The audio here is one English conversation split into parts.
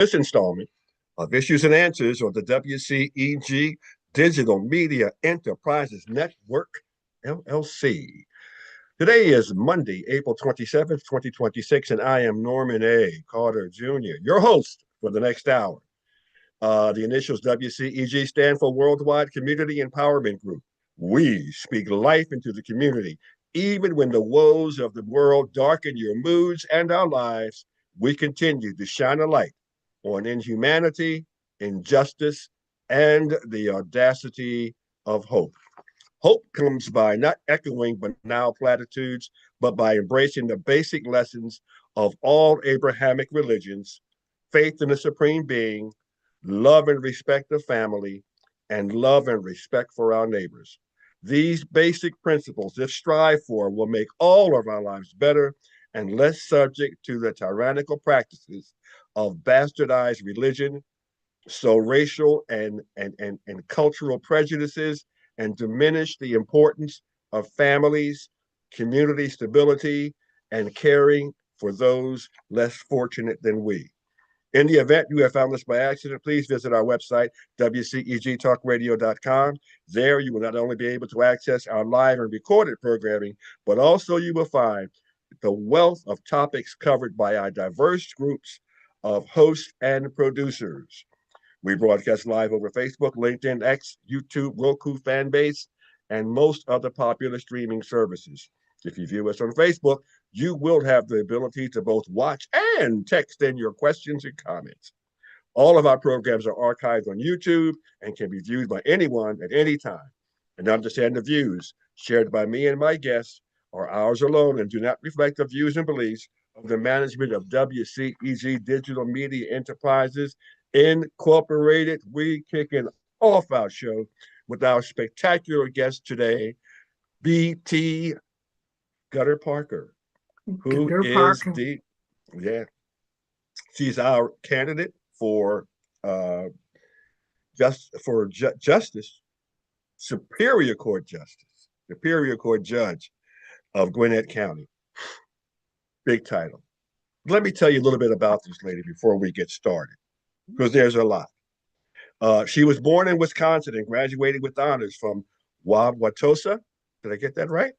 this installment of Issues and Answers on the WCEG Digital Media Enterprises Network, LLC. Today is Monday, April 27th, 2026, and I am Norman A. Carter Jr., your host for the next hour. The initials WCEG stand for Worldwide Community Empowerment Group. We speak life into the community. Even when the woes of the world darken your moods and our lives, we continue to shine a light on inhumanity, injustice, and the audacity of hope. Hope comes by not echoing banal platitudes, but by embracing the basic lessons of all Abrahamic religions: faith in the supreme being, love and respect of family, and love and respect for our neighbors. These basic principles, if strived for, will make all of our lives better and less subject to the tyrannical practices of bastardized religion, so racial and cultural prejudices, and diminish the importance of families, community stability, and caring for those less fortunate than we. In the event you have found this by accident, please visit our website, WCEGTalkRadio.com. There you will not only be able to access our live and recorded programming, but also you will find the wealth of topics covered by our diverse groups of hosts and producers. We broadcast live over Facebook, LinkedIn, X, YouTube, Roku fan base, and most other popular streaming services. If you view us on Facebook, you will have the ability to both watch and text in your questions and comments. All of our programs are archived on YouTube and can be viewed by anyone at any time. And understand the views shared by me and my guests are ours alone and do not reflect the views and beliefs of the management of WCEG Digital Media Enterprises Incorporated. We kicking off our show with our spectacular guest today, BT Gutter Parker, who Gutter is Parker. yeah, she's our candidate for justice, Superior Court Justice, Superior Court Judge of Gwinnett County. Big title. Let me tell you a little bit about this lady before we get started, because there's a lot. She was born in Wisconsin and graduated with honors from Wauwatosa. Did I get that right?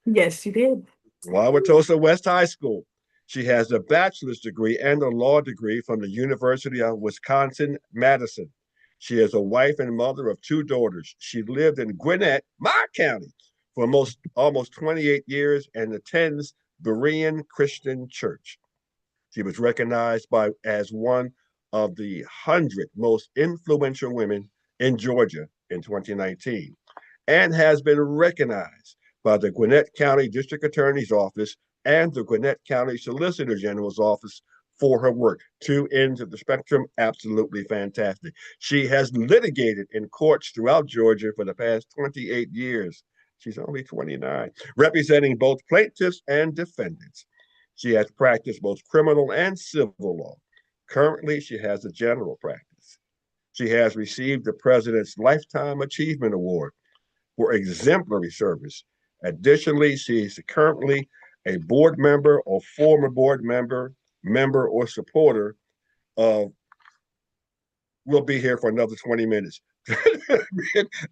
Yes, you did. Wauwatosa West High School. She has a bachelor's degree and a law degree from the University of Wisconsin-Madison. She is a wife and mother of two daughters. She lived in Gwinnett, my county, for almost 28 years and attends Berean Christian Church. She was recognized as one of the 100 most influential women in Georgia in 2019 and has been recognized by the Gwinnett County District Attorney's Office and the Gwinnett County Solicitor General's Office for her work. Two ends of the spectrum, absolutely fantastic. She has litigated in courts throughout Georgia for the past 28 years. She's only 29, representing both plaintiffs and defendants. She has practiced both criminal and civil law. Currently, she has a general practice. She has received the President's Lifetime Achievement Award for exemplary service. Additionally, she is currently a board member or former board member or supporter of, we'll be here for another 20 minutes.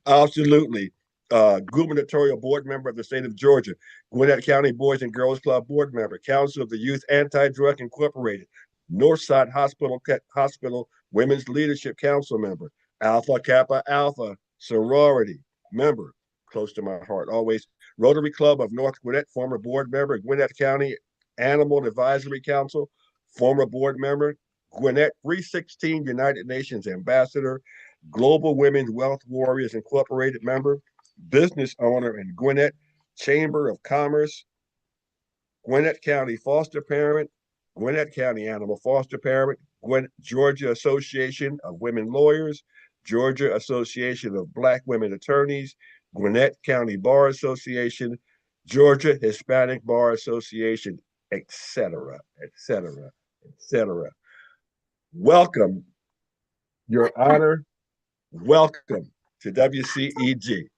Absolutely. Gubernatorial board member of the state of Georgia, Gwinnett County Boys and Girls Club board member, Council of the Youth Anti-Drug Incorporated, Northside Hospital Women's Leadership Council member, Alpha Kappa Alpha sorority member, close to my heart always, Rotary Club of North Gwinnett, former board member, Gwinnett County Animal Advisory Council, former board member, Gwinnett 316 United Nations Ambassador, Global Women's Wealth Warriors Incorporated member, business owner in Gwinnett Chamber of Commerce, Gwinnett County Foster Parent, Gwinnett County Animal Foster Parent, Georgia Association of Women Lawyers, Georgia Association of Black Women Attorneys, Gwinnett County Bar Association, Georgia Hispanic Bar Association, etc., etc., etc. Welcome, Your Honor. Welcome to WCEG.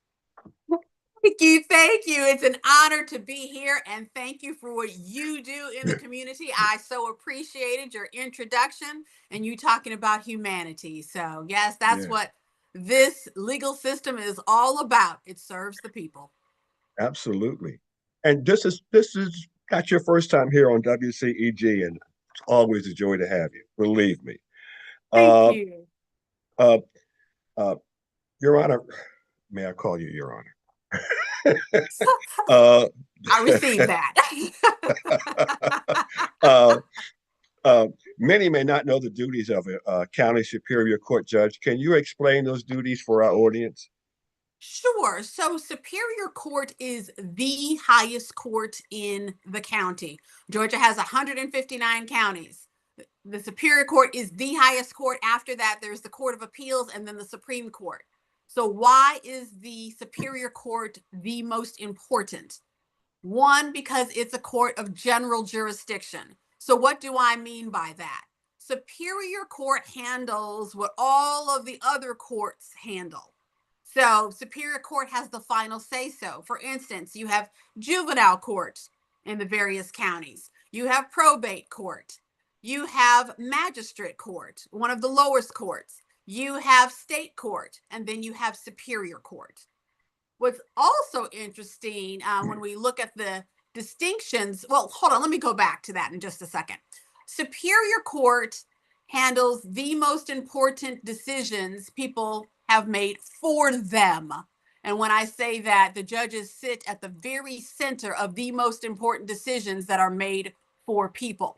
Thank you. Thank you. It's an honor to be here, and thank you for what you do in the community. I so appreciated your introduction and you talking about humanity. So, yes, that's Yeah, what this legal system is all about. It serves the people. absolutely. And this is not your first time here on WCEG, and it's always a joy to have you. Believe me. Thank Uh, you. uh, uh, Your Honor, may I call you Your Honor? uh, I received that. uh, uh, Many may not know the duties of a county superior court judge. Can you explain those duties for our audience? Sure. So Superior Court is the highest court in the county. Georgia has 159 counties. The Superior Court is the highest court. After that, there's the Court of Appeals and then the Supreme Court. So, why is the Superior Court the most important? One, because it's a court of general jurisdiction. So, what do I mean by that? Superior Court handles what all of the other courts handle. So, Superior Court has the final say so. For instance, you have juvenile court in the various counties, you have probate court, you have magistrate court, one of the lowest courts, you have state court, and then you have Superior Court. What's also interesting when we look at the distinctions, well, hold on, let me go back to that in just a second. Superior Court handles the most important decisions people have made for them. And when I say that, the judges sit at the very center of the most important decisions that are made for people.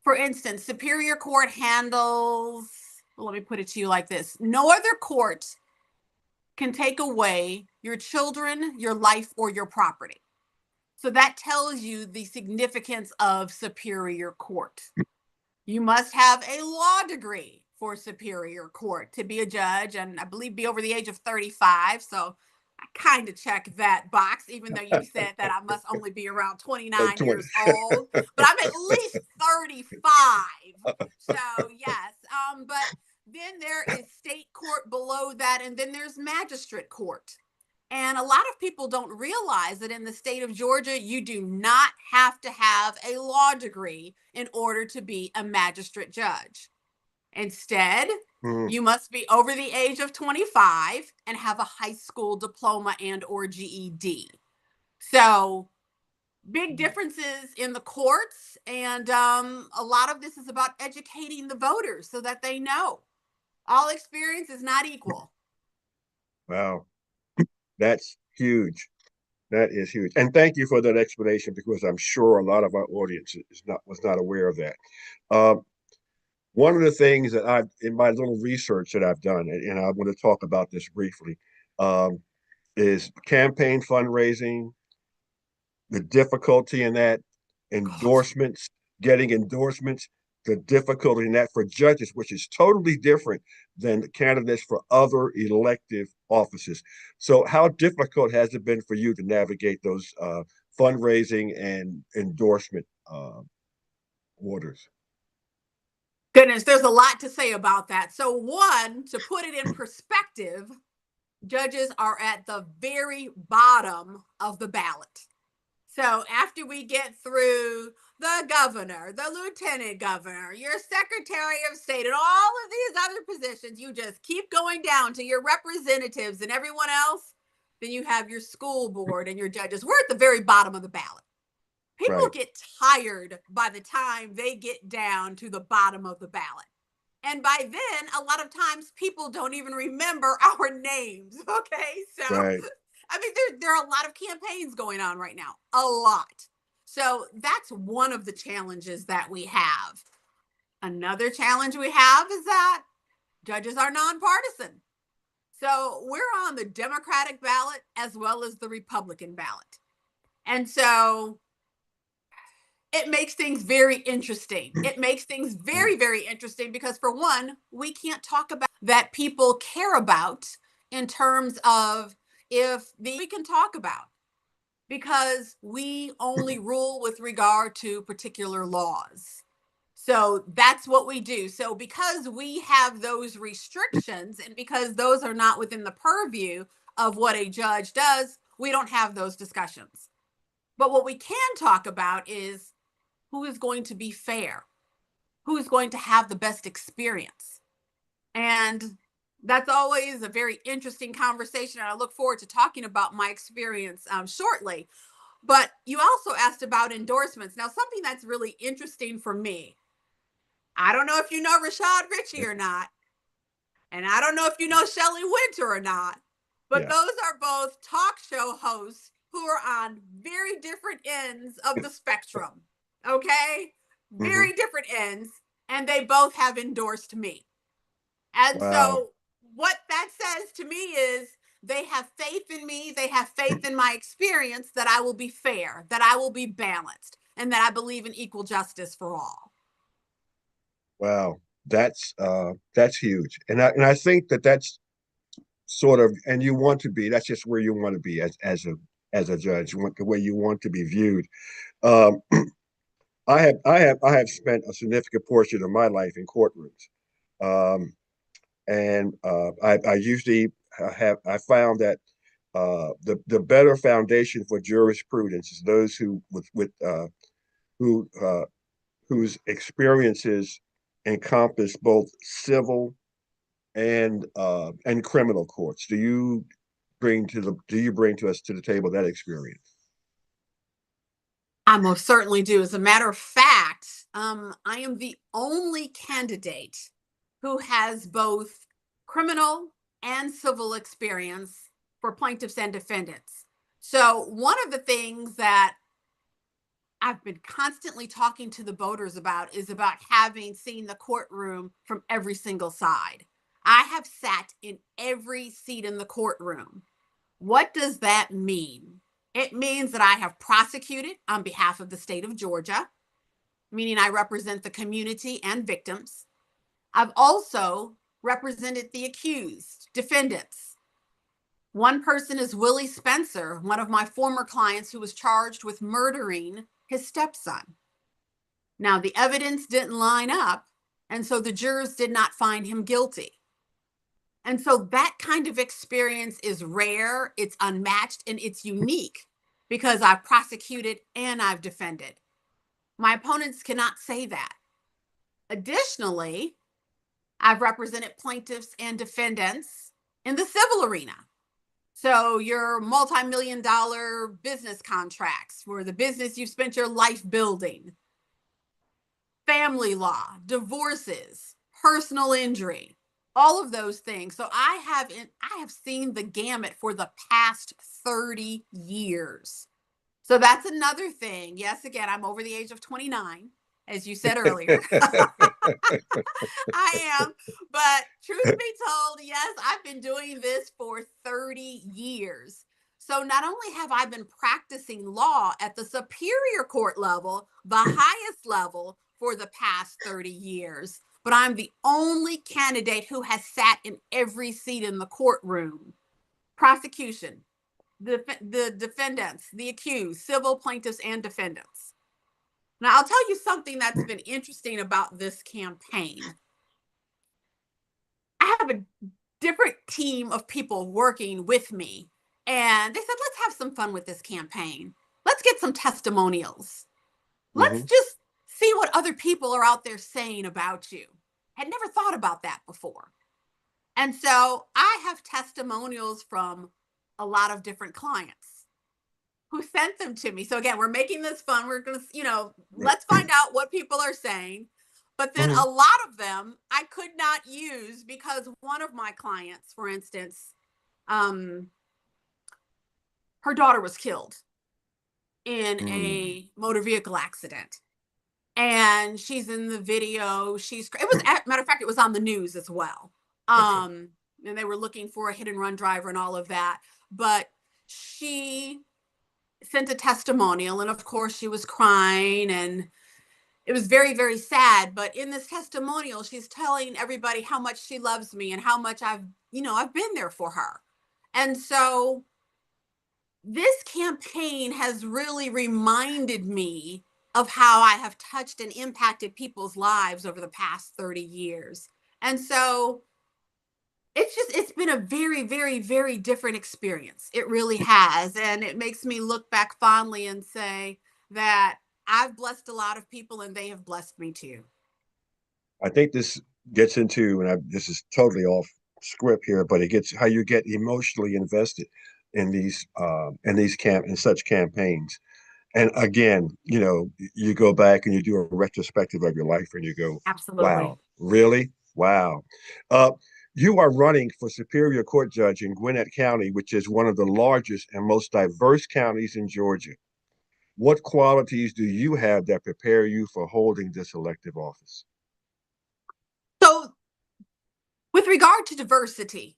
For instance, Superior Court handles, well, let me put it to you like this: no other court can take away your children, your life, or your property. So that tells you the significance of Superior Court. You must have a law degree for Superior Court to be a judge, and I believe be over the age of 35. So I kind of check that box, even though you said that I must only be around 29 20. years old, but I'm at least 35. So, yes. But then there is state court below that, and then there's magistrate court. And a lot of people don't realize that in the state of Georgia, you do not have to have a law degree in order to be a magistrate judge. Instead, Mm, you must be over the age of 25 and have a high school diploma and or GED. So, big differences in the courts, and a lot of this is about educating the voters so that they know all experience is not equal. wow, that's huge. That is huge. And thank you for that explanation because I'm sure a lot of our audience is not was not aware of that. Um, One of the things that I've in my little research that I've done, and I want to talk about this briefly, um, is campaign fundraising, the difficulty in that, Gosh. endorsements, getting endorsements, the difficulty in that for judges, which is totally different than the candidates for other elective offices. So, how difficult has it been for you to navigate those fundraising and endorsement orders? Goodness, there's a lot to say about that. So, one, to put it in perspective, judges are at the very bottom of the ballot. So, after we get through the governor, the lieutenant governor, your secretary of state, and all of these other positions, you just keep going down to your representatives and everyone else. Then you have your school board and your judges. We're at the very bottom of the ballot. People Right, get tired by the time they get down to the bottom of the ballot. And by then, a lot of times people don't even remember our names. Okay. So, right. I mean, there are a lot of campaigns going on right now, a lot. So, that's one of the challenges that we have. Another challenge we have is that judges are nonpartisan. So, we're on the Democratic ballot as well as the Republican ballot. And so it makes things very interesting. It makes things very, very interesting because, for one, we can't talk about that people care about in terms of if the we can talk about because we only rule with regard to particular laws. So that's what we do. So, because we have those restrictions and because those are not within the purview of what a judge does, We don't have those discussions. But what we can talk about is who is going to be fair, who is going to have the best experience. And that's always a very interesting conversation. And I look forward to talking about my experience shortly. But you also asked about endorsements. Now, something that's really interesting for me, I don't know if you know Rashad Ritchie or not, and I don't know if you know Shelley Winter or not, but Yeah. those are both talk show hosts who are on very different ends of the spectrum. Okay? Hmm. Very different ends. And they both have endorsed me. And Wow. so, what that says to me is they have faith in me, they have faith in my experience that I will be fair, that I will be balanced, and that I believe in equal justice for all. Wow. That's huge. And I think that that's sort of, and you want to be, that's just where you want to be as a judge, the way you want to be viewed. Um, I have spent a significant portion of my life in courtrooms. Um, and I usually I found that the better foundation for jurisprudence is those who whose experiences encompass both civil and criminal courts. Do you bring to us to the table that experience? I most certainly do. As a matter of fact, I am the only candidate who has both criminal and civil experience for plaintiffs and defendants. So, one of the things that I've been constantly talking to the voters about is about having seen the courtroom from every single side. I have sat in every seat in the courtroom. What does that mean? It means that I have prosecuted on behalf of the state of Georgia, meaning I represent the community and victims. I've also represented the accused, defendants. One person is Willie Spencer, one of my former clients who was charged with murdering his stepson. Now, the evidence didn't line up, and so the jurors did not find him guilty. And so that kind of experience is rare, it's unmatched, and it's unique because I've prosecuted and I've defended. My opponents cannot say that. Additionally, I've represented plaintiffs and defendants in the civil arena. So your multi-million dollar business contracts for the business you've spent your life building, family law, divorces, personal injury, all of those things. So I have seen the gamut for the past 30 years. So that's another thing. Yes, again, I'm over the age of 29, as you said earlier. I am. But truth be told, yes, I've been doing this for 30 years. So not only have I been practicing law at the Superior Court level, the highest level for the past 30 years, but I'm the only candidate who has sat in every seat in the courtroom. Prosecution, the defendants, the accused, civil plaintiffs, and defendants. Now, I'll tell you something that's been interesting about this campaign. I have a different team of people working with me, and they said, let's have some fun with this campaign. Let's get some testimonials. Let's Hmm. just see what other people are out there saying about you. Had never thought about that before. And so I have testimonials from a lot of different clients who sent them to me. So again, we're making this fun. We're going to, let's find out what people are saying. But then a lot of them I could not use because one of my clients, for instance, um, her daughter was killed in Mm. a motor vehicle accident. And she's in the video. It was, matter of fact, it was on the news as well. Okay. And they were looking for a hit and run driver and all of that. But she sent a testimonial, and of course she was crying, and it was very, very sad. But in this testimonial, she's telling everybody how much she loves me and how much I've been there for her. And so this campaign has really reminded me of how I have touched and impacted people's lives over the past 30 years. And so it's been a very, very, very different experience. It really has. And it makes me look back fondly and say that I've blessed a lot of people and they have blessed me too. I think this gets into, and this is totally off script here, but it gets how you get emotionally invested in these in such campaigns. And again, you go back and you do a retrospective of your life, and you go, Absolutely. "Wow, really? Wow." Uh, you are running for Superior Court Judge in Gwinnett County, which is one of the largest and most diverse counties in Georgia. What qualities do you have that prepare you for holding this elective office? So, with regard to diversity,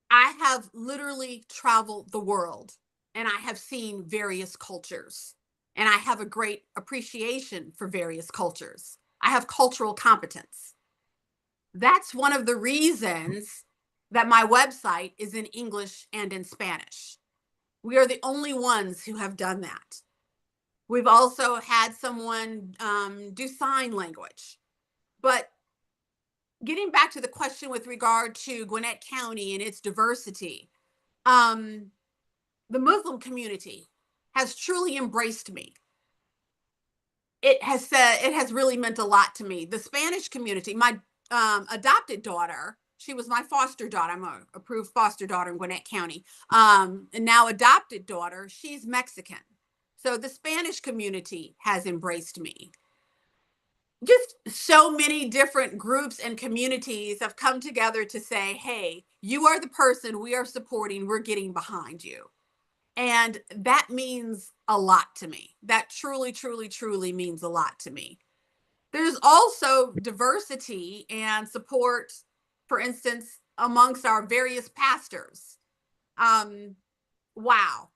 I have literally traveled the world and I have seen various cultures and I have a great appreciation for various cultures. I have cultural competence. That's one of the reasons that my website is in English and in Spanish. We are the only ones who have done that. We've also had someone do sign language. But getting back to the question with regard to Gwinnett County and its diversity, um, the Muslim community has truly embraced me. It has really meant a lot to me. The Spanish community, my adopted daughter, she was my foster daughter. I'm a approved foster daughter in Gwinnett County. And now adopted daughter, she's Mexican. So the Spanish community has embraced me. Just so many different groups and communities have come together to say, hey, you are the person we are supporting. We're getting behind you. And that means a lot to me. That truly, truly, truly means a lot to me. There's also diversity and support, for instance, amongst our various pastors. Um, wow.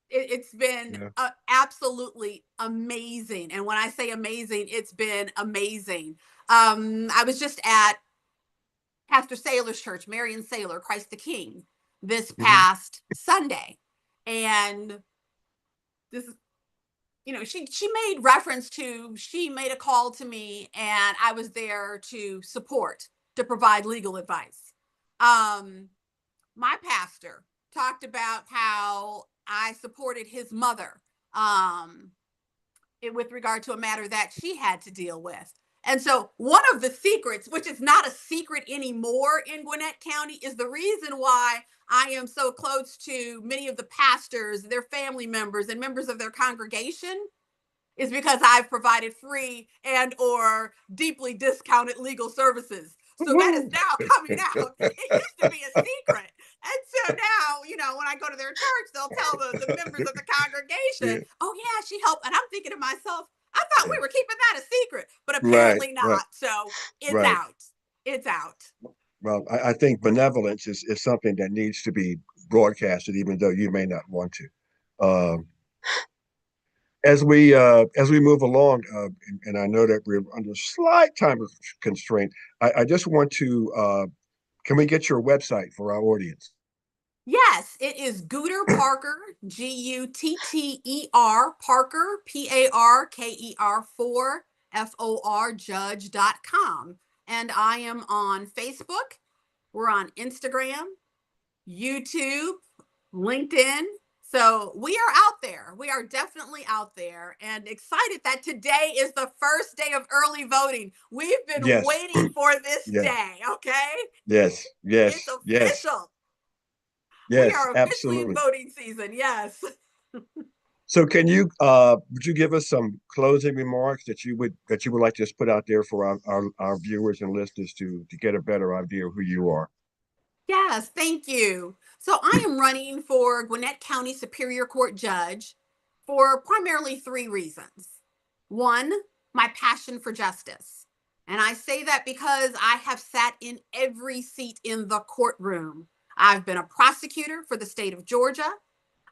It's been Yeah. absolutely amazing. And when I say amazing, it's been amazing. I was just at Pastor Saylor's church, Marion Saylor, Christ the King, this Mhm. past Sunday. And this she made reference to, she made a call to me and I was there to support, to provide legal advice. um my pastor talked about how I supported his mother, um with regard to a matter that she had to deal with. And so, one of the secrets, which is not a secret anymore in Gwinnett County, is the reason why I am so close to many of the pastors, their family members, and members of their congregation, is because I've provided free and or deeply discounted legal services. So that is now coming out. It used to be a secret. And so now, when I go to their church, they'll tell the members of the Yeah, congregation, oh yeah, she helped. And I'm thinking to myself, I thought yeah. we were keeping that a secret, but Right, apparently right, not. So it's right. out. It's out. Well, I think benevolence is something that needs to be broadcasted, even though you may not want to. Um, as we move along, and I know that we're under slight time constraint, I just want to can we get your website for our audience? Yes, it is Gooter Parker, Gutter, Parker, Parker 4 FOR Judge.com. And I am on Facebook. We're on Instagram, YouTube, LinkedIn. So we are out there. We are definitely out there and excited that today is the first day of early voting. We've been Yes, waiting for this yes, day, okay? yes, It's yes, yes, official. We yes, are officially in absolutely. voting season. Yes. So can you would you give us some closing remarks that you would like to just put out there for our viewers and listeners to get a better idea of who you are? Yes. Thank you. So I am running for Gwinnett County Superior Court Judge for primarily three reasons. One, my passion for justice. And I say that because I have sat in every seat in the courtroom. I've been a prosecutor for the state of Georgia.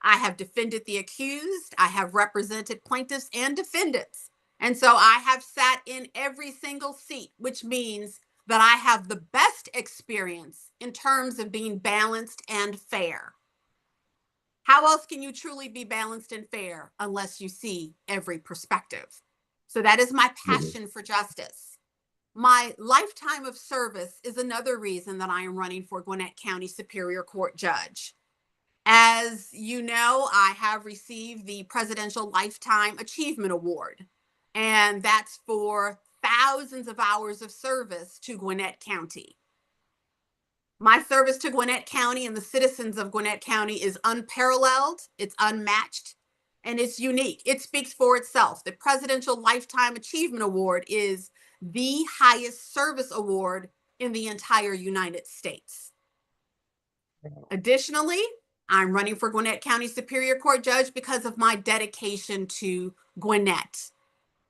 I have defended the accused. I have represented plaintiffs and defendants. And so I have sat in every single seat, which means that I have the best experience in terms of being balanced and fair. How else can you truly be balanced and fair unless you see every perspective? So that is my Mhm. passion for justice. My lifetime of service is another reason that I am running for Gwinnett County Superior Court Judge. As you know, I have received the Presidential Lifetime Achievement Award, and that's for thousands of hours of service to Gwinnett County. My service to Gwinnett County and the citizens of Gwinnett County is unparalleled, it's unmatched, and it's unique. It speaks for itself. The Presidential Lifetime Achievement Award is the highest service award in the entire United States. Additionally, I'm running for Gwinnett County Superior Court Judge because of my dedication to Gwinnett.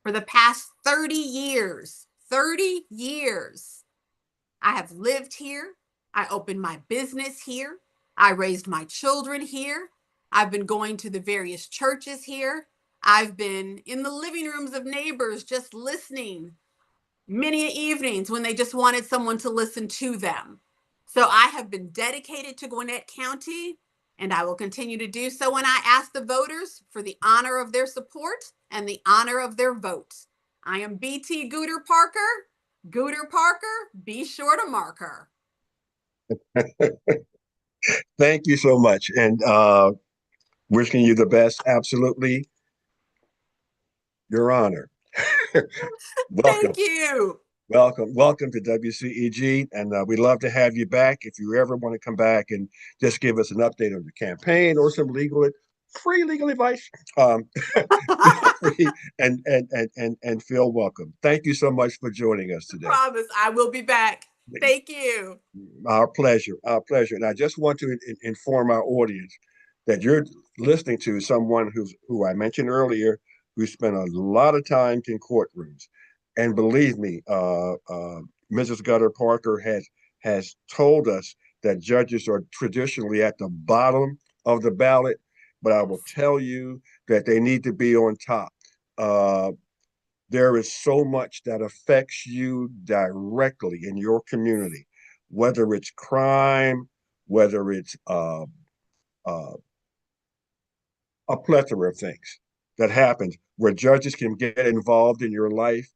For the past 30 years, I have lived here. I opened my business here. I raised my children here. I've been going to the various churches here. I've been in the living rooms of neighbors just listening many evenings when they just wanted someone to listen to them. So I have been dedicated to Gwinnett County, and I will continue to do so when I ask the voters for the honor of their support and the honor of their vote. I am BT Gooter Parker. Gooter Parker, be sure to mark her. Thank you so much. And wishing you the best. Absolutely. Your Honor. Welcome. Thank you. Welcome to WCEG, and we'd love to have you back if you ever want to come back and just give us an update on the campaign or some free legal advice. Feel free and feel welcome. Thank you so much for joining us today. Promise, I will be back. Thank you. Our pleasure, our pleasure. And I just want to inform our audience that you're listening to someone who I mentioned earlier, who spent a lot of time in courtrooms. And believe me, Mrs. Gutter Parker has told us that judges are traditionally at the bottom of the ballot, but I will tell you that they need to be on top. There is so much that affects you directly in your community, whether it's crime, whether it's a plethora of things that happens where judges can get involved in your life.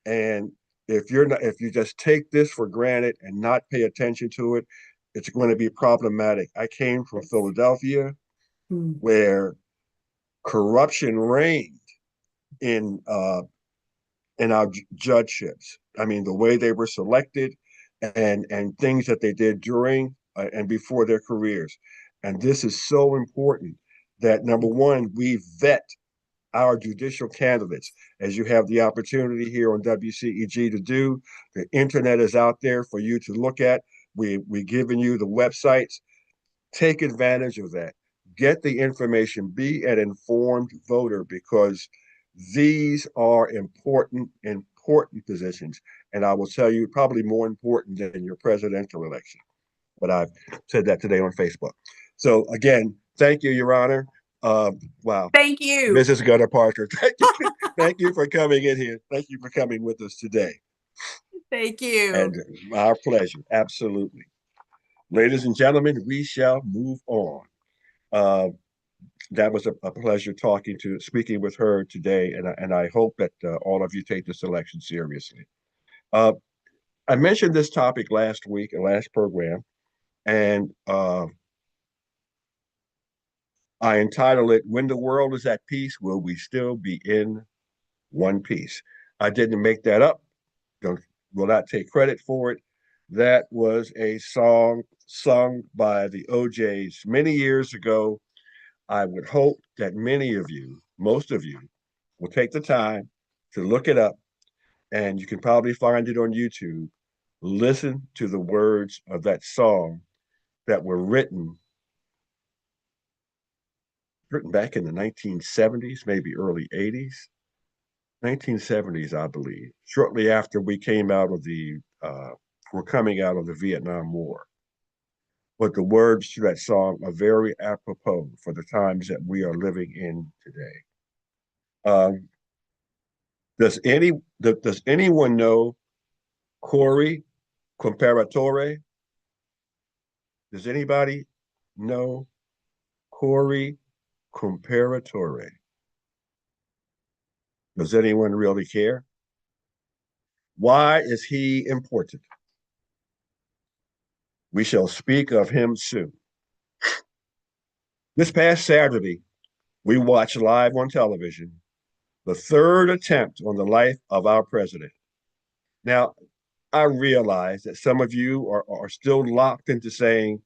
And if you just take this for granted and not pay attention to it, it's going to be problematic. I came from Philadelphia, where corruption reigned in our judgeships. I mean, the way they were selected and things that they did during and before their careers. And this is so important that, number one, we vet our judicial candidates, as you have the opportunity here on WCEG to do. The internet is out there for you to look at. We're giving you the websites. Take advantage of that. Get the information. Be an informed voter, because these are important positions. And I will tell you, probably more important than your presidential election. But I've said that today on Facebook. So again, thank you, Your Honor. Wow. Thank you. Mrs. Gutter Parker, thank you for coming in here. Thank you for coming with us today. Thank you. And our pleasure. Absolutely. Ladies and gentlemen, we shall move on. That was a pleasure speaking with her today, and I hope that all of you take this election seriously. I mentioned this topic last week and last program, and I entitled it, "When the World is at Peace, Will We Still Be in One Piece?" I didn't make that up. Will not take credit for it. That was a song sung by the OJs many years ago. I would hope that many of you, most of you, will take the time to look it up, and you can probably find it on YouTube. Listen to the words of that song that were written back in the 1970s, maybe early 80s, 1970s, I believe, shortly after we're coming out of the Vietnam War. But the words to that song are very apropos for the times that we are living in today. Does anyone know Corey Comparatore? Does anybody know Corey Comparatore? Does anyone really care? Why is he important? We shall speak of him soon. This past Saturday, we watched live on television the third attempt on the life of our president. Now, I realize that some of you are still locked into saying,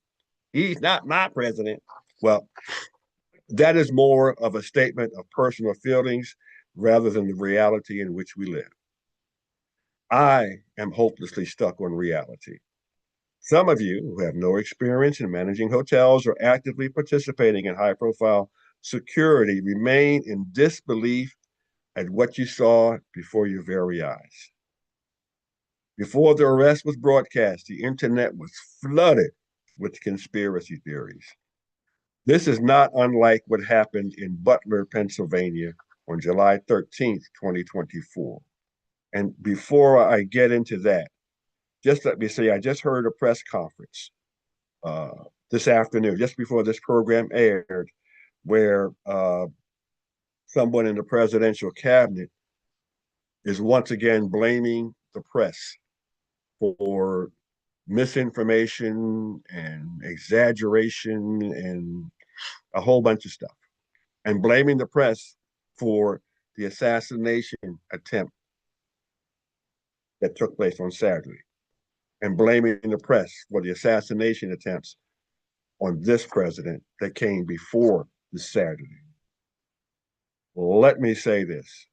he's not my president. Well, that is more of a statement of personal feelings rather than the reality in which we live. I am hopelessly stuck on reality. Some of you who have no experience in managing hotels or actively participating in high profile security remain in disbelief at what you saw before your very eyes. Before the arrest was broadcast, the internet was flooded with conspiracy theories. This is not unlike what happened in Butler, Pennsylvania on July 13th, 2024. And before I get into that, just let me say, I just heard a press conference this afternoon, just before this program aired, where someone in the presidential cabinet is once again blaming the press for misinformation and exaggeration and a whole bunch of stuff, and blaming the press for the assassination attempt that took place on Saturday, and blaming the press for the assassination attempts on this president that came before this Saturday. Let me say this.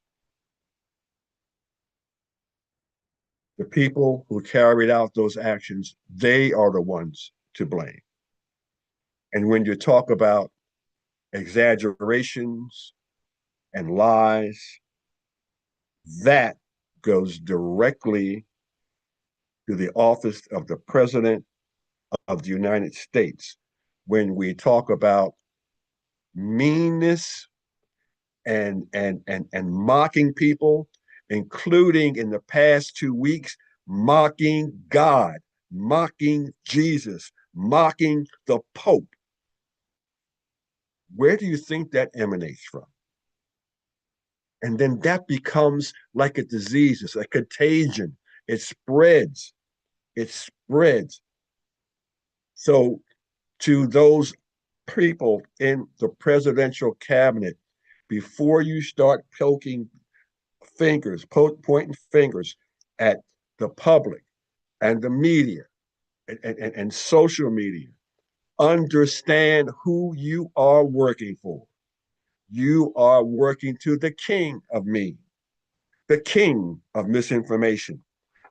The people who carried out those actions, they are the ones to blame. And when you talk about exaggerations and lies, that goes directly to the office of the President of the United States. When we talk about meanness and mocking people, including in the past 2 weeks, mocking God, mocking Jesus, mocking the Pope. Where do you think that emanates from? And then that becomes like a disease, it's a contagion. It spreads. It spreads. So to those people in the presidential cabinet, before you start pointing fingers at the public and the media and social media, understand who you are working for. You are working to the king of me, the king of misinformation.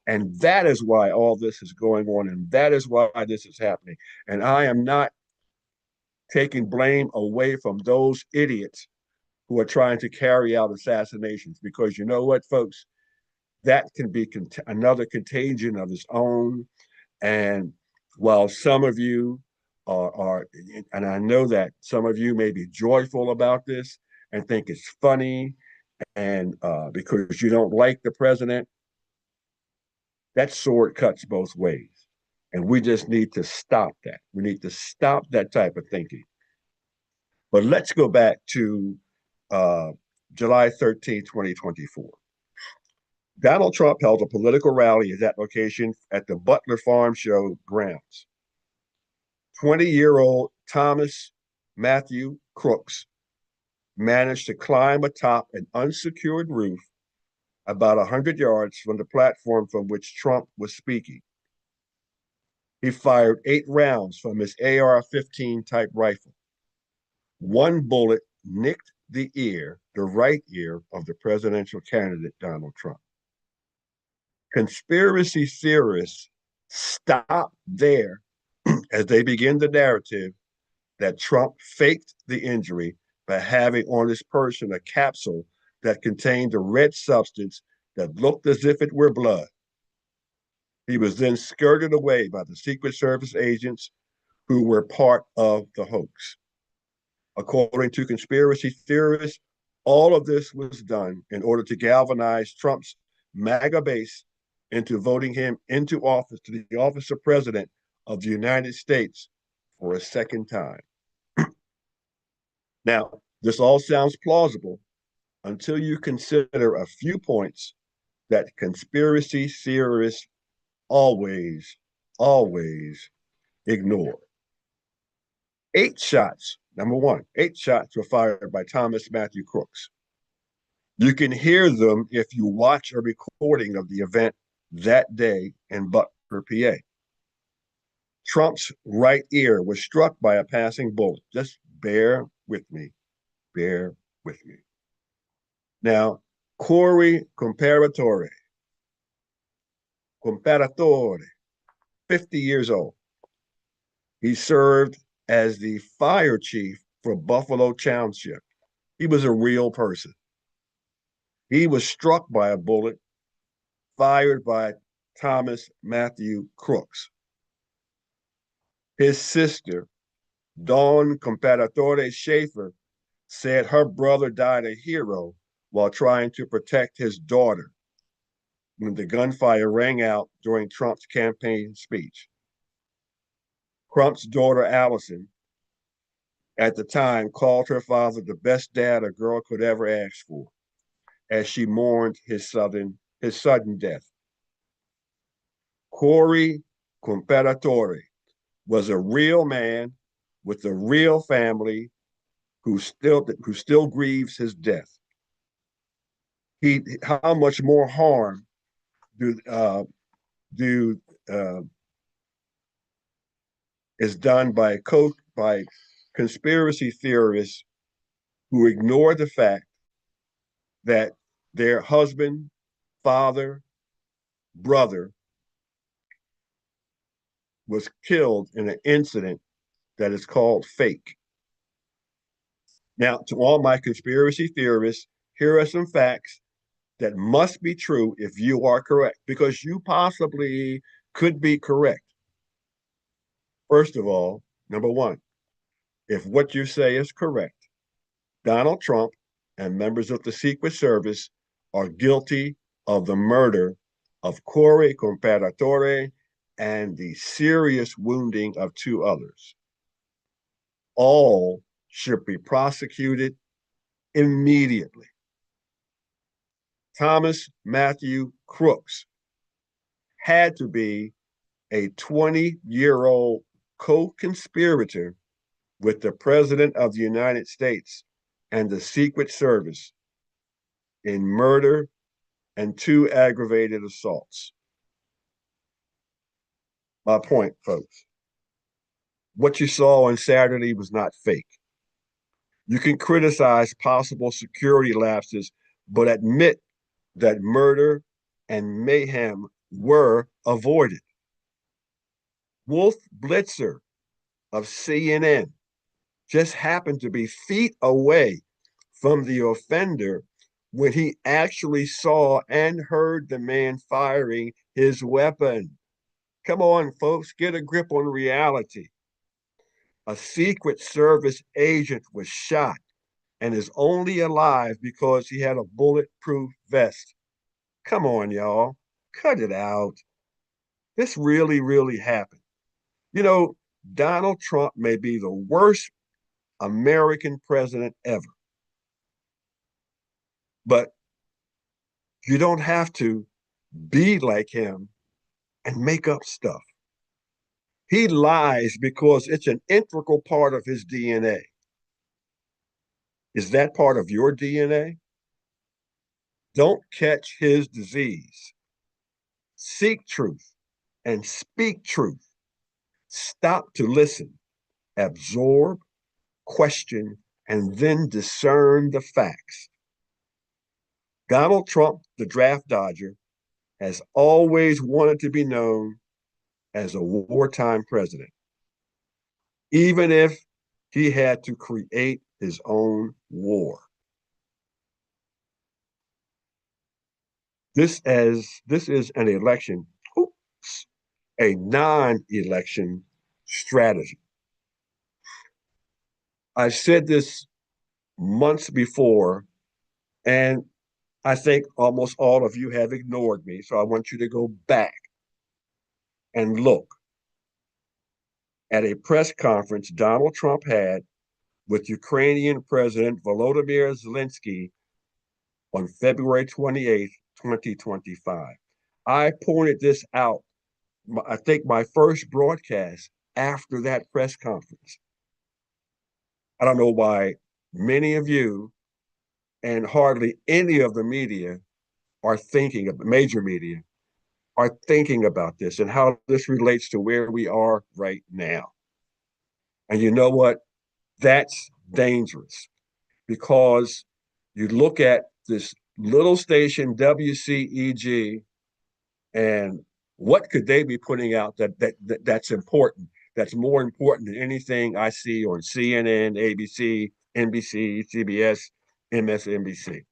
And that is why all this is going on. And that is why this is happening. And I am not taking blame away from those idiots who are trying to carry out assassinations, because you know what, folks, that can be another contagion of its own. And while some of you are, and I know that some of you may be joyful about this and think it's funny, and because you don't like the president, that sword cuts both ways. And we just need to stop that. We need to stop that type of thinking. But let's go back to uh, July 13, 2024. Donald Trump held a political rally at that location at the Butler Farm Show grounds. 20-year-old Thomas Matthew Crooks managed to climb atop an unsecured roof about 100 yards from the platform from which Trump was speaking. He fired 8 rounds from his AR-15 type rifle. One bullet nicked the right ear of the presidential candidate, Donald Trump. Conspiracy theorists stop there as they begin the narrative that Trump faked the injury by having on his person a capsule that contained a red substance that looked as if it were blood. He was then skirted away by the Secret Service agents who were part of the hoax. According to conspiracy theorists, all of this was done in order to galvanize Trump's MAGA base into voting him into office, to the office of president of the United States for a second time. Now, this all sounds plausible until you consider a few points that conspiracy theorists always, always ignore. 8 shots, number one, 8 shots were fired by Thomas Matthew Crooks. You can hear them if you watch a recording of the event that day in Butler, PA. Trump's right ear was struck by a passing bullet. Just bear with me. Bear with me. Now, Corey Comparatore, 50 years old. He served as the fire chief for Buffalo Township. He was a real person. He was struck by a bullet fired by Thomas Matthew Crooks. His sister, Dawn Comparatore Schaefer, said her brother died a hero while trying to protect his daughter when the gunfire rang out during Trump's campaign speech. Trump's daughter, Allison, at the time called her father the best dad a girl could ever ask for as she mourned his sudden death. Corey Comparatore was a real man with a real family who still grieves his death. How much more harm is done by conspiracy theorists who ignore the fact that their husband, father, brother was killed in an incident that is called fake. Now, to all my conspiracy theorists, here are some facts that must be true if you are correct, because you possibly could be correct. First of all, number one, if what you say is correct, Donald Trump and members of the Secret Service are guilty of the murder of Corey Comparatore and the serious wounding of 2 others. All should be prosecuted immediately. Thomas Matthew Crooks had to be a 20-year-old co-conspirator with the President of the United States and the Secret Service in murder and 2 aggravated assaults. My point, folks, what you saw on Saturday was not fake. You can criticize possible security lapses, but admit that murder and mayhem were avoided. Wolf Blitzer of CNN just happened to be feet away from the offender when he actually saw and heard the man firing his weapon. Come on, folks, get a grip on reality. A Secret Service agent was shot and is only alive because he had a bulletproof vest. Come on, y'all, cut it out. This really, really happened. You know, Donald Trump may be the worst American president ever, but you don't have to be like him and make up stuff. He lies because it's an integral part of his DNA. Is that part of your DNA? Don't catch his disease. Seek truth and speak truth. Stop to listen, absorb, question, and then discern the facts. Donald Trump, the draft dodger, has always wanted to be known as a wartime president, even if he had to create his own war. This is an election, a non-election strategy. I said this months before, and I think almost all of you have ignored me. So I want you to go back and look at a press conference Donald Trump had with Ukrainian President Volodymyr Zelensky on February 28th, 2025. I pointed this out, I think my first broadcast after that press conference. I don't know why many of you and hardly any of the media are thinking of major media are thinking about this and how this relates to where we are right now. And you know what? That's dangerous because you look at this little station WCEG and what could they be putting out that's important, that's more important than anything I see on CNN, ABC, NBC, CBS, MSNBC.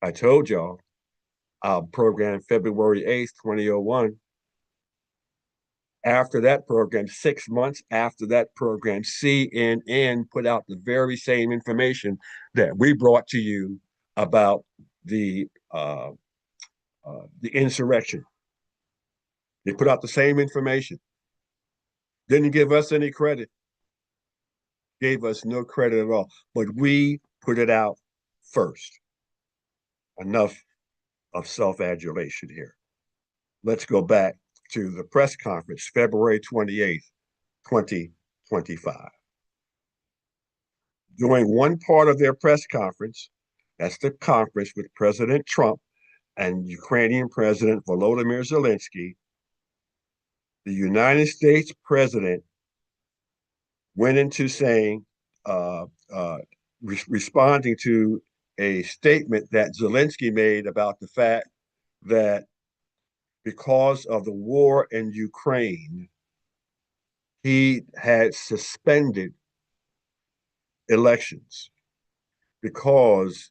I told y'all our program February 8th, 2001. After that program, 6 months after that program, CNN put out the very same information that we brought to you about the insurrection. They put out the same information. Didn't give us any credit. Gave us no credit at all. But we put it out first. Enough of self-adulation here. Let's go back to the press conference, February 28th, 2025. During one part of their press conference, that's the conference with President Trump and Ukrainian President Volodymyr Zelensky, the United States president went into saying, responding to a statement that Zelensky made about the fact that because of the war in Ukraine, he had suspended elections because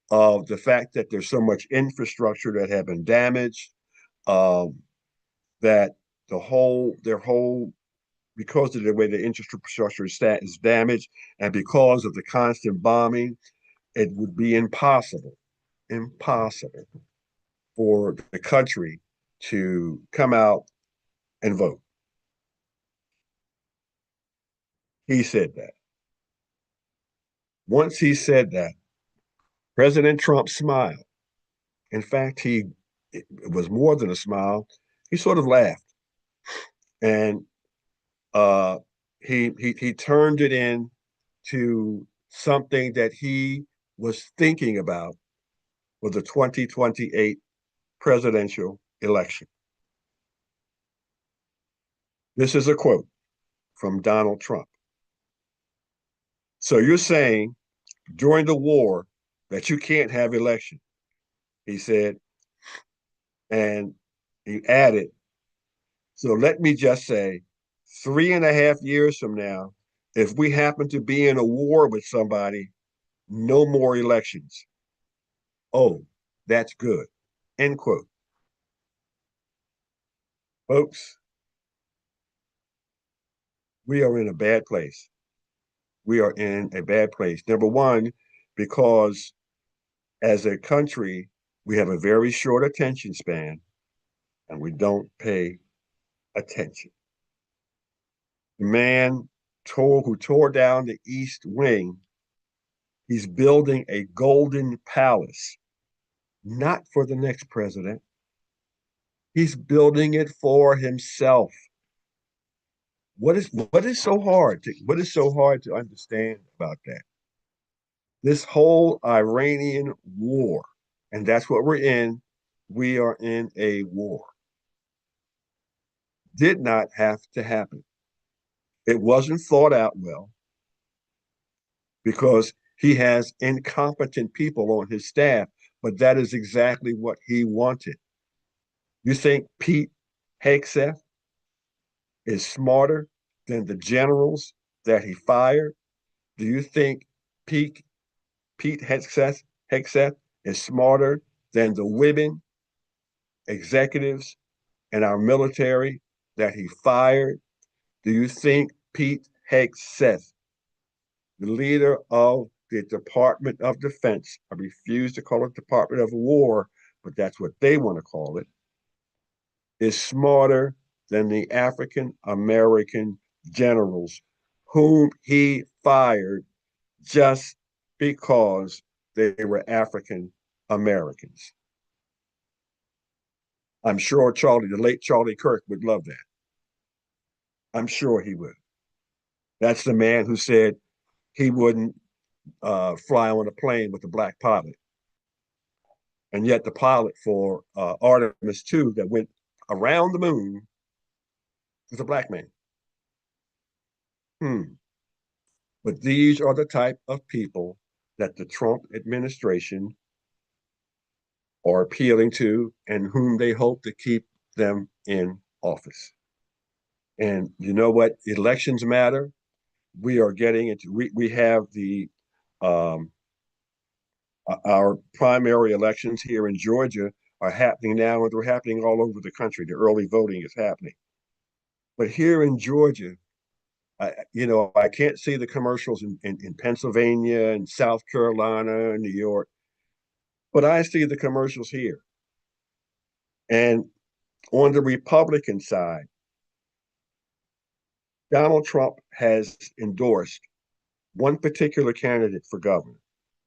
of the fact that there's so much infrastructure that had been damaged, that their whole because of the way the infrastructure is damaged and because of the constant bombing, it would be impossible for the country to come out and vote. He said that. Once he said that, President Trump smiled. In fact, it was more than a smile. He sort of laughed, and he turned it into something that he was thinking about for the 2028 presidential election. This is a quote from Donald Trump. So you're saying during the war that you can't have election, he said, and he added, so let me just say 3.5 years from now, if we happen to be in a war with somebody, no more elections. Oh, that's good. End quote. Folks, we are in a bad place. We are in a bad place. Number one, because as a country, we have a very short attention span and we don't pay attention. The man who tore down the East Wing, he's building a golden palace, not for the next president. He's building it for himself. What is so hard to understand about that? This whole Iranian war, and that's what we're in. We are in a war. Did not have to happen. It wasn't thought out well because he has incompetent people on his staff, but that is exactly what he wanted. You think Pete Hegseth is smarter than the generals that he fired? Do you think Pete Hegseth is smarter than the women executives in our military that he fired? Do you think Pete Hegseth, the leader of the Department of Defense, I refuse to call it Department of War, but that's what they want to call it, is smarter than the African American generals whom he fired just because they were African Americans. I'm sure the late Charlie Kirk would love that. I'm sure he would. That's the man who said he wouldn't fly on a plane with a black pilot. And yet the pilot for Artemis 2 that went around the moon was a black man. But these are the type of people that the Trump administration are appealing to and whom they hope to keep them in office. And you know what? Elections matter. We are getting into, we have um, our primary elections here in Georgia are happening now, and they're happening all over the country. The early voting is happening. But here in Georgia, I can't see the commercials in Pennsylvania and South Carolina and New York, but I see the commercials here. And on the Republican side, Donald Trump has endorsed one particular candidate for governor.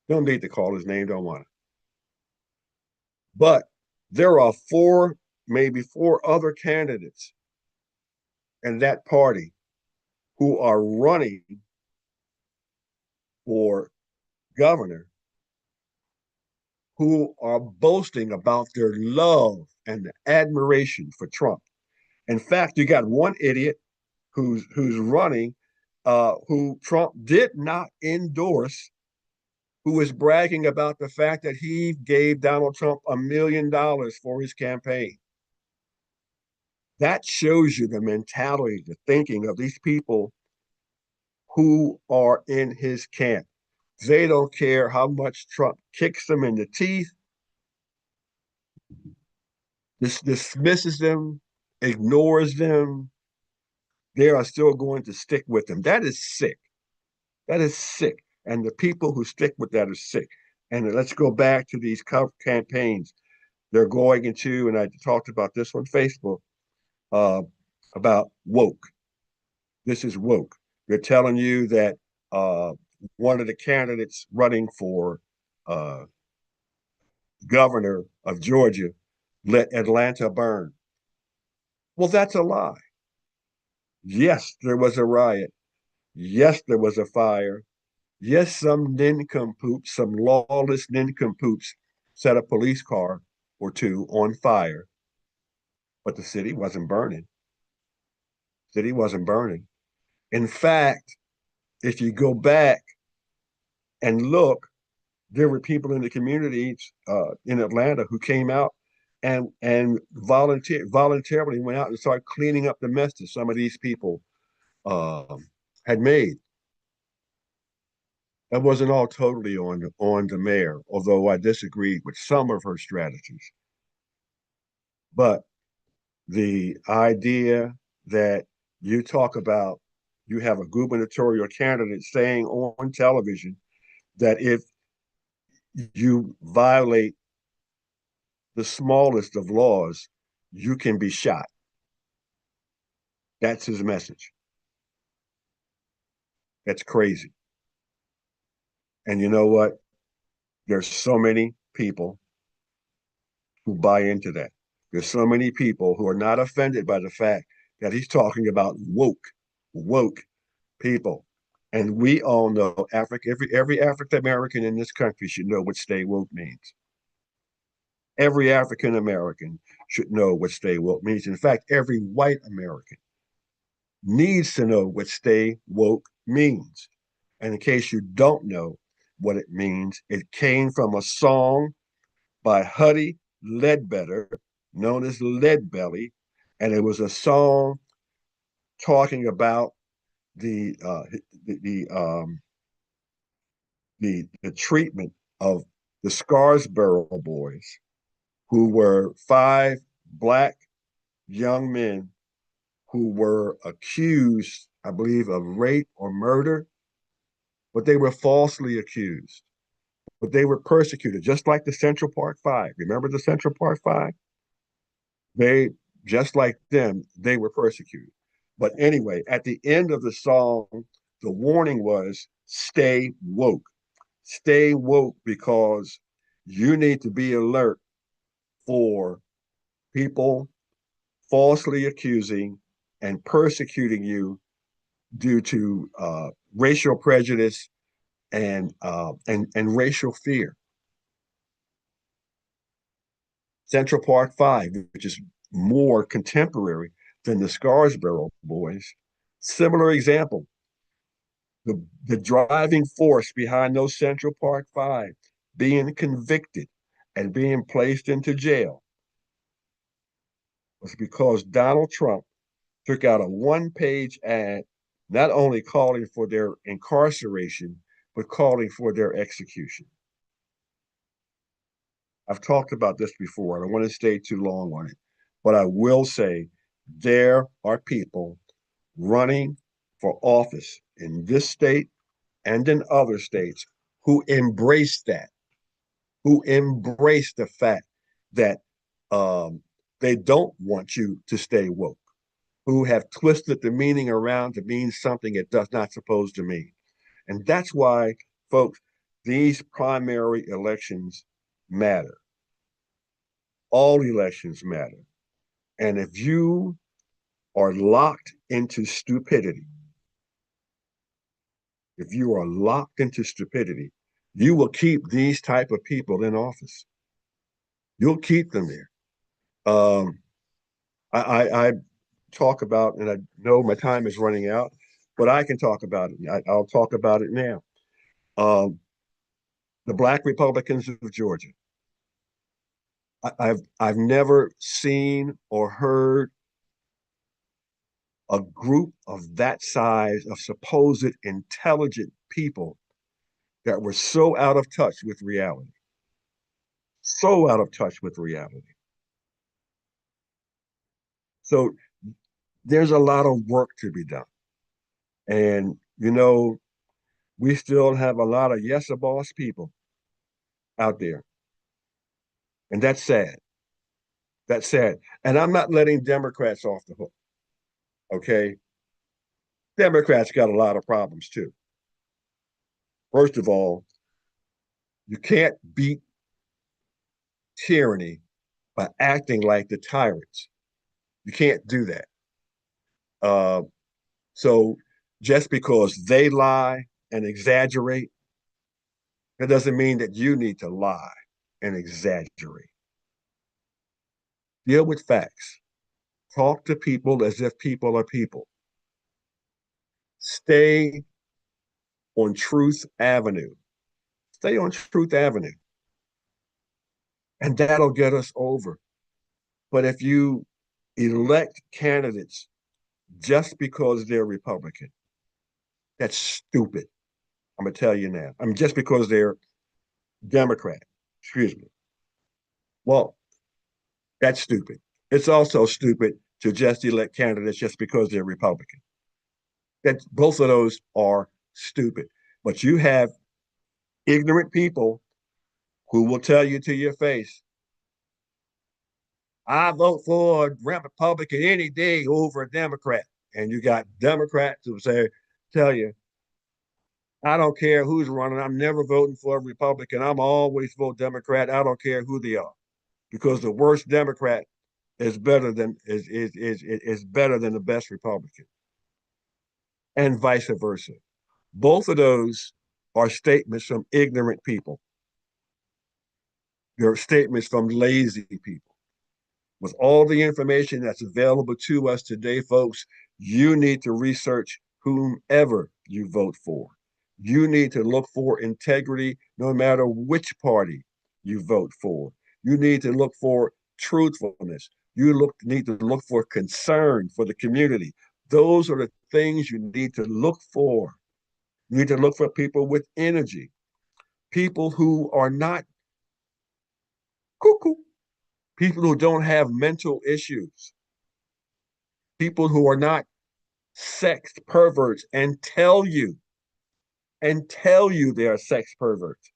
Don't need to call his name, don't want to. But there are maybe four other candidates in that party who are running for governor who are boasting about their love and admiration for Trump. In fact, you got one idiot who's running, who Trump did not endorse, who is bragging about the fact that he gave Donald Trump $1 million for his campaign. That shows you the mentality, the thinking of these people who are in his camp. They don't care how much Trump kicks them in the teeth, dismisses them, ignores them. They are still going to stick with them. That is sick. That is sick. And the people who stick with that are sick. And let's go back to these campaigns. They're going into, and I talked about this on Facebook, about woke. This is woke. They're telling you that one of the candidates running for governor of Georgia let Atlanta burn. Well, that's a lie. Yes, there was a riot. Yes, there was a fire. Yes, some nincompoops, some lawless nincompoops set a police car or two on fire, but the city wasn't burning. The city wasn't burning. In fact, if you go back and look, there were people in the communities in Atlanta who came out and voluntarily went out and started cleaning up the mess that some of these people had made. That wasn't all totally on the mayor, although I disagreed with some of her strategies. But the idea that you talk about, you have a gubernatorial candidate saying on television that if you violate the smallest of laws, you can be shot. That's his message. That's crazy. And you know what? There's so many people who buy into that. There's so many people who are not offended by the fact that he's talking about woke people. And we all know every African American in this country should know what stay woke means. Every African American should know what stay woke means. In fact, every white American needs to know what stay woke means. And in case you don't know what it means, it came from a song by Huddie Ledbetter, known as Leadbelly, and it was a song talking about the treatment of the Scarsboro boys, who were 5 black young men who were accused, I believe, of rape or murder, but they were falsely accused. But they were persecuted, just like the Central Park Five. Remember the Central Park Five? They, just like them, they were persecuted. But anyway, at the end of the song, the warning was stay woke. Stay woke because you need to be alert for people falsely accusing and persecuting you due to racial prejudice and racial fear. Central Park Five, which is more contemporary than the Scarsboro boys, similar example. The driving force behind those Central Park Five being convicted and being placed into jail was because Donald Trump took out a one-page ad, not only calling for their incarceration, but calling for their execution. I've talked about this before. I don't want to stay too long on it, but I will say there are people running for office in this state and in other states who embrace that, who embrace the fact that um, they don't want you to stay woke, who have twisted the meaning around to mean something it does not supposed to mean. And that's why, folks, these primary elections matter. All elections matter. And if you are locked into stupidity, if you are locked into stupidity, you will keep these type of people in office. You'll keep them there. Um, I talk about, and I know my time is running out, but I can talk about it. I'll talk about it now. Um, the Black Republicans of Georgia. I've never seen or heard a group of that size of supposed intelligent people that were so out of touch with reality, so out of touch with reality. So there's a lot of work to be done. And, we still have a lot of yes, boss people out there. And that's sad. That's sad. And I'm not letting Democrats off the hook. Okay. Democrats got a lot of problems too. First of all, you can't beat tyranny by acting like the tyrants. You can't do that. Uh, so just because they lie and exaggerate, that doesn't mean that you need to lie and exaggerate. Deal with facts. Talk to people as if people are people. Stay on Truth Avenue. Stay on Truth Avenue. And that'll get us over. But if you elect candidates just because they're Republican, that's stupid. I'm going to tell you now. I mean, just because they're Democrat, excuse me. Well, that's stupid. It's also stupid to just elect candidates just because they're Republican. That both of those are stupid. But you have ignorant people who will tell you to your face, I vote for a Republican any day over a Democrat. And you got Democrats who tell you, I don't care who's running. I'm never voting for a Republican. I'm always vote Democrat. I don't care who they are, because the worst Democrat is better than is better than the best Republican, and vice versa. Both of those are statements from ignorant people. They're statements from lazy people. With all the information that's available to us today, folks, you need to research whomever you vote for. You need to look for integrity no matter which party you vote for. You need to look for truthfulness. Need to look for concern for the community. Those are the things you need to look for. You need to look for people with energy, people who are not cuckoo, people who don't have mental issues, people who are not sex perverts and tell you they are sex perverts.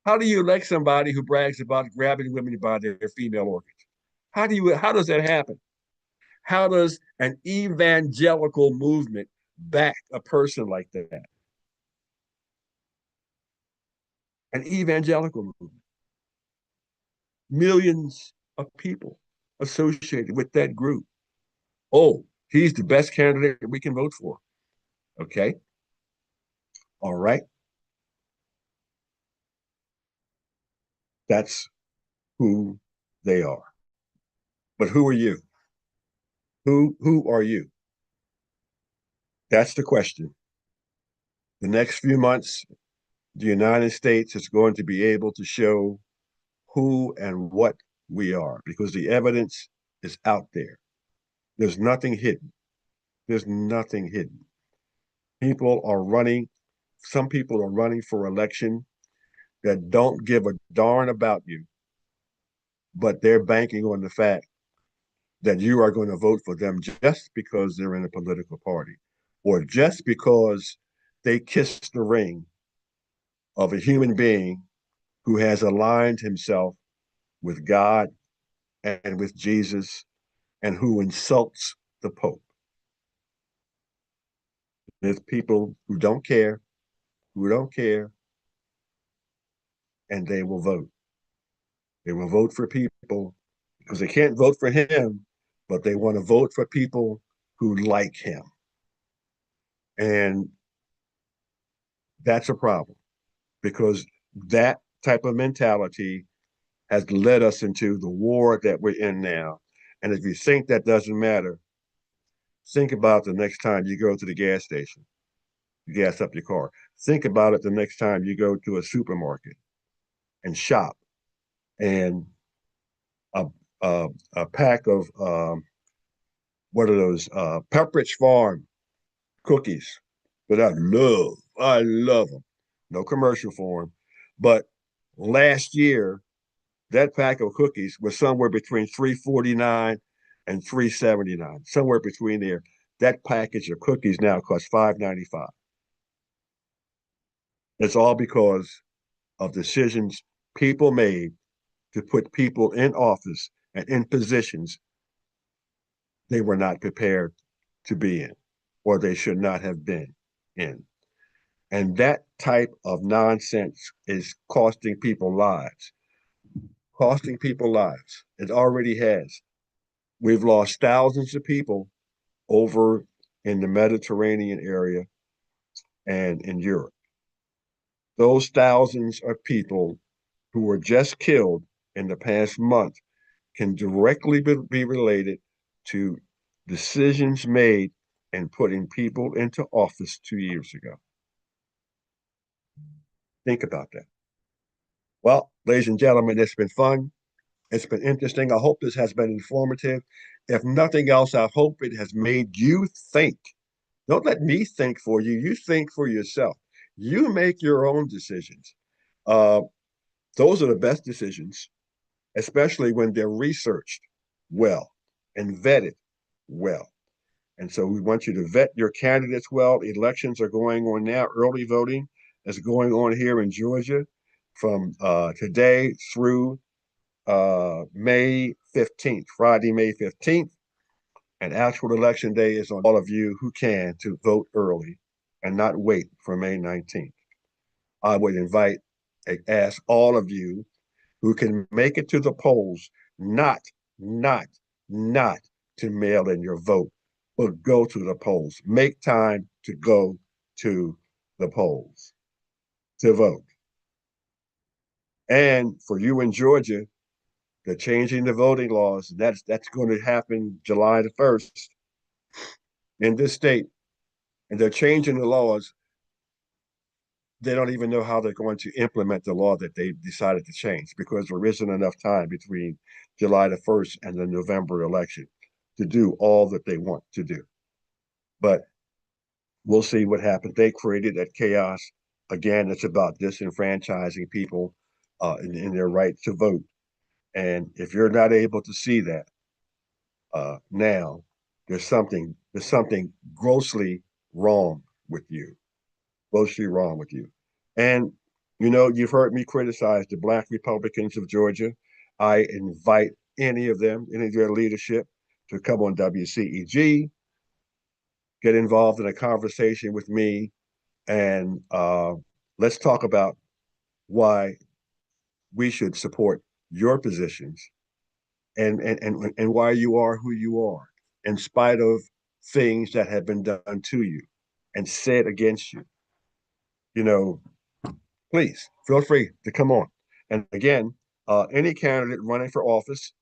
How do you elect somebody who brags about grabbing women by their female organs? How does that happen? How does an evangelical movement back a person like that? an evangelical movement. Millions of people associated with that group. Oh, he's the best candidate we can vote for. Okay. All right. That's who they are. But who are you? Who are you? That's the question. The next few months, the United States is going to be able to show who and what we are because the evidence is out there. There's nothing hidden. There's nothing hidden. People are running, some people are running for election that don't give a darn about you, but they're banking on the fact that you are going to vote for them just because they're in a political party or just because they kissed the ring of a human being who has aligned himself with God and with Jesus and who insults the Pope. There's people who don't care, and they will vote. They will vote for people because they can't vote for him, but they want to vote for people who like him. And that's a problem because that type of mentality has led us into the war that we're in now. And if you think that doesn't matter, think about the next time you go to the gas station, you gas up your car. Think about it the next time you go to a supermarket and shop and a, a pack of what are those Pepperidge Farm cookies that I love. I love them. No commercial for them. But last year, that pack of cookies was somewhere between $3.49 and $3.79, somewhere between there. That package of cookies now costs $5.95. It's all because of decisions people made to put people in office and in positions they were not prepared to be in, or they should not have been in. And that type of nonsense is costing people lives, costing people lives. It already has. We've lost thousands of people over in the Mediterranean area and in Europe. Those thousands of people who were just killed in the past month can directly be related to decisions made and putting people into office 2 years ago. Think about that. Well, ladies and gentlemen, it's been fun. It's been interesting. I hope this has been informative. If nothing else, I hope it has made you think. Don't let me think for you. You think for yourself. You make your own decisions. Uh, those are the best decisions, especially when they're researched well and vetted well. And so we want you to vet your candidates well. Elections are going on now. Early voting is going on here in Georgia from today through May 15th, Friday, May 15th. And actual election day is on all of you who can to vote early and not wait for May 19th. I would ask all of you who can make it to the polls, not, not, not to mail in your vote, but go to the polls. Make time to go to the polls to vote. And for you in Georgia, they're changing the voting laws. That's going to happen July the 1st in this state. And they're changing the laws. They don't even know how they're going to implement the law that they decided to change because there isn't enough time between July the 1st and the November election to do all that they want to do. But we'll see what happens. They created that chaos. Again, it's about disenfranchising people in their right to vote. And if you're not able to see that now, there's something grossly wrong with you. Grossly wrong with you. And you've heard me criticize the Black Republicans of Georgia. I invite any of their leadership, to come on WCEG, get involved in a conversation with me, and let's talk about why we should support your positions and why you are who you are, in spite of things that have been done to you and said against you. You know, please feel free to come on. And again, any candidate running for office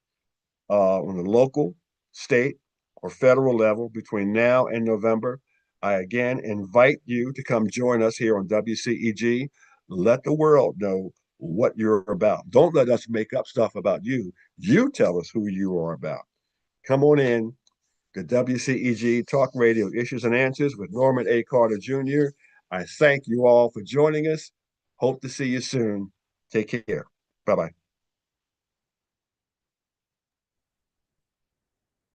on the local, state, or federal level between now and November, I again invite you to come join us here on WCEG. Let the world know what you're about. Don't let us make up stuff about you. You tell us who you are about. Come on in to WCEG Talk Radio Issues and Answers with Norman A. Carter Jr. I thank you all for joining us. Hope to see you soon. Take care. Bye bye.